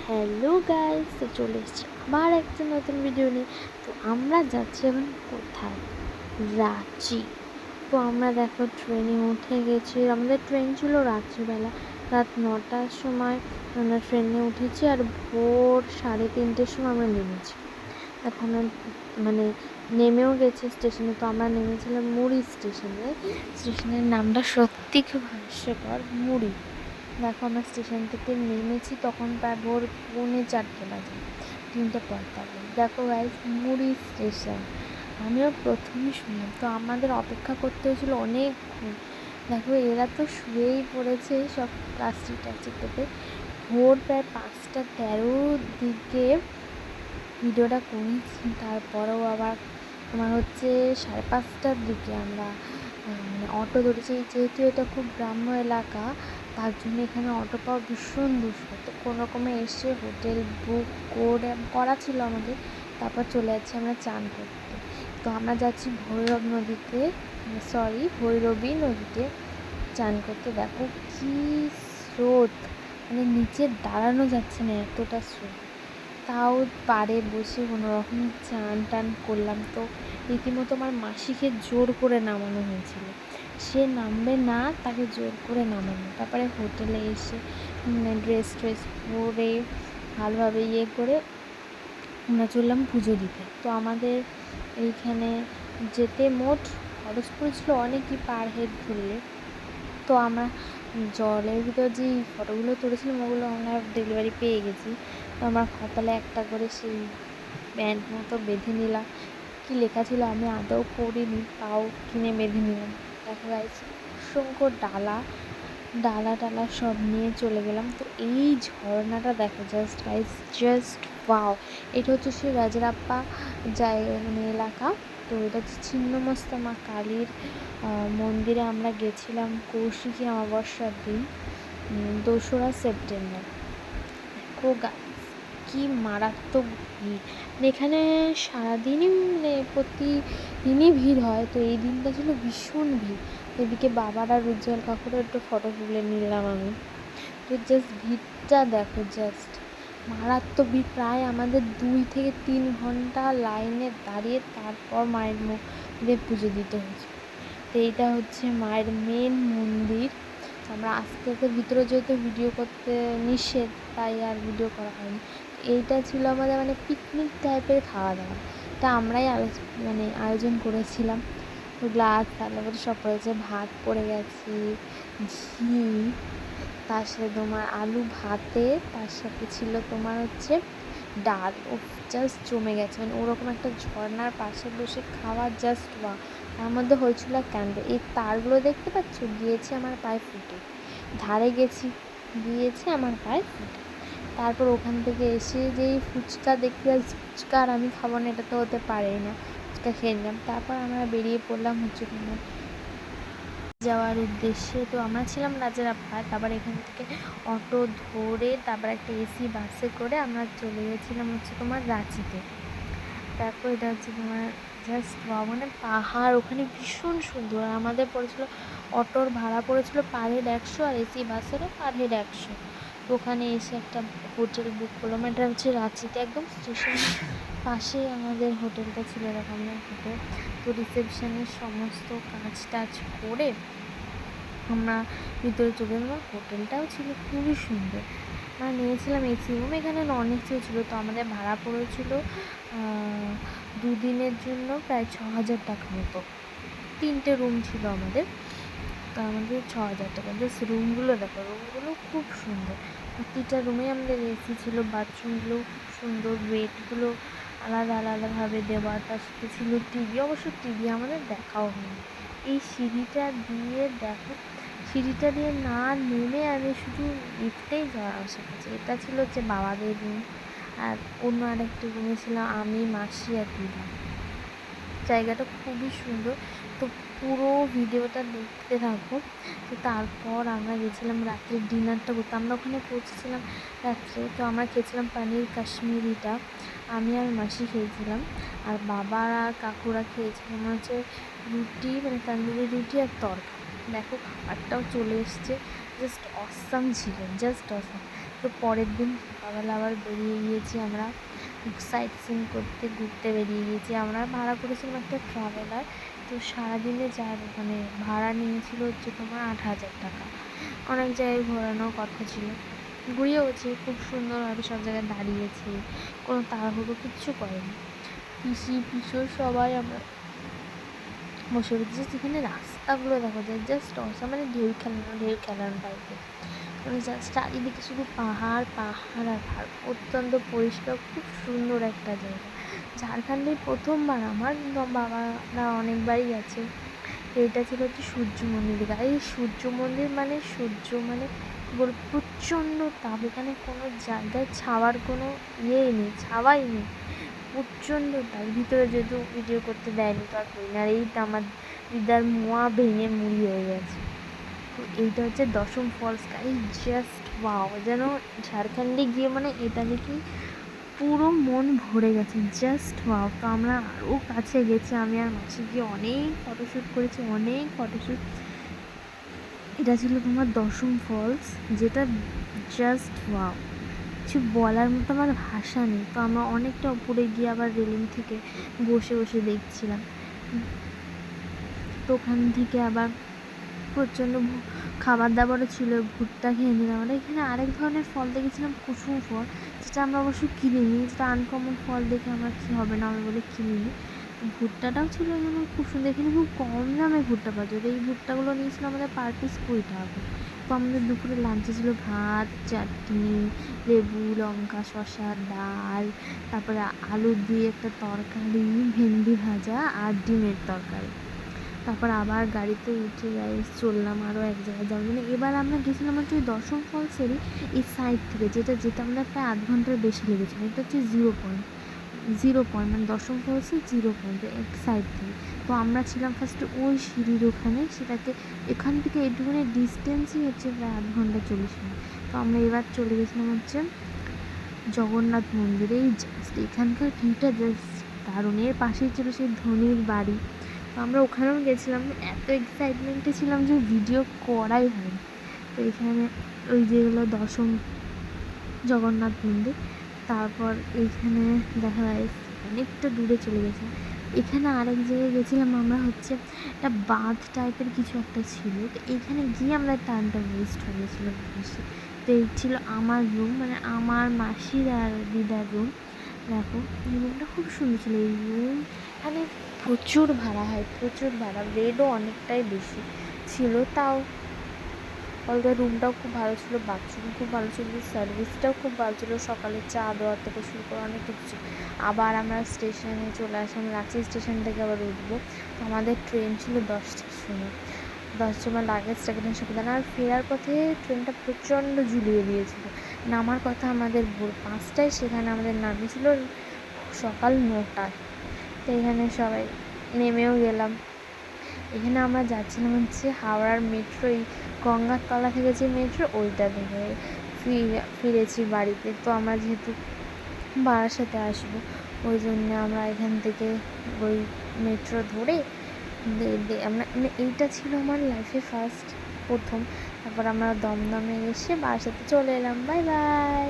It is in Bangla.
হ্যালো গাইস, তো চলে এসেছি আবার একটা নতুন ভিডিও নিয়ে। তো আমরা যাচ্ছি এখন কোথায়? রাঁচি। তো আমরা দেখো ট্রেনে উঠে গেছি। আমাদের ট্রেন ছিল রাত্রিবেলা, রাত 9টার সময় আমরা ট্রেনে উঠেছি আর ভোর 3:30-র সময় আমরা নেমেছি। দেখো আমরা মানে নেমেও গেছি স্টেশনে। তো আমরা নেমেছিলাম মুড়ি স্টেশনে। স্টেশনের নামটা সত্যি খুব হাস্যকর, মুড়ি। দেখো আমরা স্টেশন থেকে নেমেছি তখন প্রায় ভোর 4:45 বাজে, 3:45। দেখো গাইস, মুড়ি স্টেশন। আমিও প্রথমেই শুনলাম, তো আমাদের অপেক্ষা করতে হয়েছিল অনেকক্ষণ। দেখো এরা তো শুয়েই পড়েছে সব প্লাস্টিক টাস্টিক পেতে। ভোর প্রায় 5:13 দিকে ভিডিওটা করেছি, তারপরেও আবার তোমার হচ্ছে 5:30টার দিকে আমরা অটো ধরেছি। যেহেতু এটা খুব গ্রাম্য এলাকা, তার জন্য এখানে অটো পাওয়া ভীষণ দুষ্কর। তো কোনো রকমে এসে হোটেল বুক করা ছিল আমাদের, তারপর চলে যাচ্ছি আমরা চান করতে। তো আমরা যাচ্ছি ভৈরবী নদীতে চান করতে। দেখো কি স্রোত, মানে নিচে দাঁড়ানো যাচ্ছে না, এতটা স্রোত। তাও পাড়ে বসে কোনো রকম চান টান করলাম। তো রীতিমতো আমার মাসিকে জোর করে নামানো হয়েছিল, সে নামবে না, তাকে জোর করে নামানো। তারপরে হোটেলে এসে ড্রেস পরে ভালোভাবে করে আমরা চললাম পুজো দিতে। তো আমাদের এইখানে যেতে মোট খরচ পড়েছিল অনেকই পার হেড ধরলে। তো আমরা জলের ভিতর যে ফটোগুলো তুলেছিলাম ওগুলো আমরা ডেলিভারি পেয়ে গেছি। তো আমরা কপালে একটা করে সেই ব্যান্ড মতো বেঁধে নিলাম। কী লেখা ছিল আমি আদৌ পড়িনি, তাও কিনে বেঁধে নিলাম। দেখো গাইস, অসংখ্য ডালা সব নিয়ে চলে গেলাম। তো এই ঝর্ণাটা দেখো জাস্ট গাইস, জাস্ট ওয়াও। এটা হচ্ছে সেই রাজারাপ্পা এলাকা। তো এটা হচ্ছে ছিন্নমস্তা মা কালীর মন্দিরে আমরা গেছিলাম কৌশিকী অমাবস্যার দিন, 2রা সেপ্টেম্বর। দেখো গাইস, কি মারাত্মক ভিড়। এখানে সারাদিনই প্রতিদিনই ভিড় হয়, তো এই দিনটা ছিল ভীষণ ভিড়। এদিকে বাবার আর উজ্জ্বল কাকুরও একটু ফটো তুলে নিলাম আমি। তো জাস্ট ভিড়টা দেখো, জাস্ট মারাত্মক ভিড়। প্রায় আমাদের 2 থেকে 3 ঘন্টা লাইনে দাঁড়িয়ে তারপর মায়ের মধ্যে পুজো দিতে হয়েছে। তো এইটা হচ্ছে মায়ের মেন মন্দির। আমরা আস্তে আস্তে ভিতরে যেহেতু ভিডিও করতে নিষেধ, তাই আর ভিডিও করা হয়নি। এইটা ছিল আমাদের পিকনিক টাইপের খাওয়া দাওয়া। এটা আমরাই আয়োজন করেছিলাম। তো গ্লাস থালাবাটি সব পড়েছে, ভাত পড়ে গেছে, ঘি, তার সাথে তোমার আলু ভাতে, তার সাথে ছিল তোমার হচ্ছে ডাল। ও জাস্ট জমে গেছে, ওরকম একটা ঝর্ণার পাশে বসে খাওয়া, জাস্ট ওয়া। তার মধ্যে হয়েছিল ক্যান্ডেল। এই তারগুলো দেখতে পাচ্ছ, গিয়েছে আমার পায়ে ফুটে, ধারে গিয়েছে আমার পায়ে ফুটে। তারপর ওখান থেকে এসে যেই ফুচকা দেখতে যাচ্ছি, ফুচকা আর আমি খাবো না, এটা তো হতে পারেই না। ফুচকা খেয়ে নিলাম। তারপর আমরা বেরিয়ে পড়লাম হচ্ছে তোমার যাওয়ার উদ্দেশ্যে। তো আমরা ছিলাম রাজারাপ্পায়। তারপর এখান থেকে অটো ধরে তারপর একটা এসি বাসে করে আমরা চলে গেছিলাম হচ্ছে তোমার রাঁচিতে। তারপর এটা হচ্ছে তোমার জাস্ট পাহাড়, ওখানে ভীষণ সুন্দর। আমাদের পড়েছিল অটোর ভাড়া পড়েছিল পার হেড 100, আর এসি বাসেরও পার হেড 100। তো ওখানে এসে একটা হোটেল বুক করলাম। এটা হচ্ছে রাঁচিতে, একদম স্টেশনের পাশে আমাদের হোটেলটা ছিল, এরকম হোটেল। তো রিসেপশনের সমস্ত কাজ টাজ করে আমরা ভিতরে চলে গেলাম। হোটেলটাও ছিল খুবই সুন্দর। আমরা নিয়েছিলাম এসি রুম, এখানে নন এসিও ছিল। তো আমাদের ভাড়া পড়েছিল 2 দিনের জন্য প্রায় 6,000 টাকা মতো। 3টে রুম ছিল আমাদের, তো আমাদের 6,000 টাকা। জাস্ট রুমগুলো দেখো, রুমগুলো খুব সুন্দর। প্রতিটা রুমে আমাদের এসি ছিল, বাথরুমগুলো খুব সুন্দর, বেডগুলো আলাদাভাবে দেওয়া, তার সাথে ছিল টিভি। অবশ্য টিভি আমাদের দেখাও হয়নি। এই সিঁড়িটা দিয়ে না নেমে আমি শুধু লিফটেই যাওয়ার আশা করছি। এটা ছিল হচ্ছে বাবাদের রুম, আর অন্য আরেকটা রুমে ছিলাম আমি, মাসি আর দিদা। জায়গাটা খুবই সুন্দর। তো পুরো ভিডিওটা দেখতে থাকো। তো তারপর আমরা গেছিলাম রাত্রে ডিনারটা করতে। আমরা ওখানে পৌঁছেছিলাম রাত্রে। তো আমরা খেয়েছিলাম পনির কাশ্মীরিটা, আমি আর মাসি খেয়েছিলাম। আর বাবা আর কাকুরা খেয়েছিলাম হচ্ছে রুটি, তন্দুরি রুটি আর তরকা। দেখো খাবারটাও চলে এসছে, জাস্ট অসাম ছিল, জাস্ট অসাম। তো পরের দিন সকালবেলা আবার বেরিয়ে গিয়েছি আমরা সাইট সিন করতে, ঘুরতে বেরিয়ে গিয়েছি। আমরা ভাড়া করেছিলাম একটা ট্রাভেলার। তো সারাদিনে যার মানে ভাড়া নিয়েছিল হচ্ছে তোমার 8,000 টাকা। অনেক জায়গায় ঘোরানোর কথা ছিল, ঘুরিয়েওছি, খুব সুন্দরভাবে সব জায়গায় দাঁড়িয়েছি, কোনো তাড়াহুড়ো কিচ্ছু করেনি। পিসি পিসোর সবাই আমরা বসে পড়েছি। যেখানে রাস্তাগুলো দেখা যায় জাস্ট অসাম, মানে ঢেউ খেলানো টাইপের, মানে জাস্ট চারিদিকে শুধু পাহাড় পাহাড় আর পাহাড়, অত্যন্ত পরিষ্কার, খুব সুন্দর একটা জায়গা। ঝাড়খণ্ডে প্রথমবার আমার, বাবারা অনেকবারই গেছে। এটা ছিল হচ্ছে সূর্য মন্দির। এই সূর্য মন্দির মানে সূর্য মানে বল প্রচণ্ড তাপ, এখানে কোনো জায়গায় ছাওয়ার কোনো ইয়েই নেই, ছাওয়াই নেই, প্রচণ্ড তাপ। ভিতরে যেহেতু ভিডিও করতে দেয়নি তো আর করি না। আর এইটা আমার দিদার মোয়া ভেঙে মুড়ি হয়ে গেছে। তো এইটা হচ্ছে দশম ফলস। এই জাস্ট ওয়াও, যেন ঝাড়খণ্ডে গিয়ে মানে এটা দেখি পুরো মন ভরে গেছে, জাস্ট ওয়াও। তো আমরা আরও কাছে গেছি, আমি আর মাসি গিয়ে অনেক ফটোশ্যুট করেছি, অনেক ফটোশ্যুট। এটা ছিল তোমার দশম ফলস, যেটা জাস্ট ওয়াও, কিছু বলার মতো আমার ভাষা নেই। তো আমরা অনেকটা উপরে গিয়ে আবার রেলিং থেকে বসে বসে দেখছিলাম। তো ওখান থেকে আবার প্রচণ্ড খাবার দাবারও ছিল, ভুট্টা খেয়ে নিলাম। আমরা এখানে আরেক ধরনের ফল দেখেছিলাম, কুসুম ফল, যেটা আমরা অবশ্যই কিনিনি, যেটা আনকমন ফল দেখে আমরা কী হবে না হবে বলে কিনিনি। ভুট্টাটাও ছিল যেমন খুব সুন্দর, এখানে খুব কম দামে ভুট্টা পাওয়া যায়। এই ভুট্টাগুলো নিয়েছিল আমাদের পার পিস 20 টাকা করে। তো আমাদের দুপুরে লাঞ্চে ছিল ভাত, চাটনি, লেবু, লঙ্কা, শসা, ডাল, তারপরে আলু দিয়ে একটা তরকারি, ভেন্ডি ভাজা আর ডিমের তরকারি। তারপর আবার গাড়িতে উঠে চললাম আরও এক জায়গায় যাওয়ার জন্য। এবার আমরা গেছিলাম হচ্ছে ওই দশম ফলসেরই এই সাইড থেকে, যেটা আমাদের প্রায় 1/2 ঘন্টার বেশি লেগেছিল। এটা হচ্ছে জিরো পয়েন্ট মানে দশম ফলসের 0 পয়েন্ট এক সাইড থেকে। তো আমরা ছিলাম ফার্স্টে ওই সিঁড়ির ওখানে, সেটাকে এখান থেকে এইটুকুনি ডিস্টেন্সই হচ্ছে প্রায় 1/2 ঘন্টা 40 মিনিট। তো আমরা এবার চলে গেছিলাম হচ্ছে জগন্নাথ মন্দিরে। এই জাস্ট এখানকার ভিউটা জাস্ট দারুণ। এর পাশেই ছিল সেই ধনির বাড়ি। তো আমরা ওখানেও গেছিলাম, এত এক্সাইটমেন্টে ছিলাম যে ভিডিও করাই হয়নি। তো এখানে ওই যেগুলো দশম জগন্নাথ মন্দির, তারপর এইখানে দেখা যায় অনেকটা দূরে চলে গেছে। এখানে আরেক জায়গায় গেছিলাম আমরা, হচ্ছে একটা বাঁধ টাইপের কিছু একটা ছিল। তো এইখানে গিয়ে আমরা টানটা ওয়েস্ট হয়ে গেছিলো বেশি। তো এই ছিল আমার রুম, মানে আমার মাসির আর দিদার রুম। দেখো এই রুমটা খুব সুন্দর ছিল। এই রুম এখানে প্রচুর ভাড়া হয়, প্রচুর ভাড়া, রেটও অনেকটাই বেশি ছিল। তাও বলতে রুমটাও খুব ভালো ছিল, বাথরুম খুব ভালো ছিল, সার্ভিসটাও খুব ভালো ছিল, সকালে চা দেওয়ার থেকে শুরু করে অনেক কিছু ছিল। আবার আমরা স্টেশনে চলে আসলাম, রাঁচি স্টেশন থেকে আবার উঠবো। তো আমাদের ট্রেন ছিল 10টার সময়, 10টার সময় লাগেজ টাগেজ সুবিধা না। আর ফেরার পথে ট্রেনটা প্রচণ্ড ঝুলিয়ে দিয়েছিল। নামার কথা আমাদের ভোর 5টায়, সেখানে আমাদের নামিয়েছিল সকাল 9টায়। তো এখানে সবাই নেমেও গেলাম। এখানে আমরা যাচ্ছিলাম হচ্ছে হাওড়ার মেট্রো, এই গঙ্গার তলা থেকে যে মেট্রো ওইটা থেকে ফিরেছি বাড়িতে। তো আমরা যেহেতু বারাসাতে আসবো, ওই জন্য আমরা এখান থেকে ওই মেট্রো ধরে আমরা, মানে এইটা ছিল আমার লাইফে প্রথম। তারপর আমরা দমদমে এসে বারাসাতে চলে এলাম। Bye bye.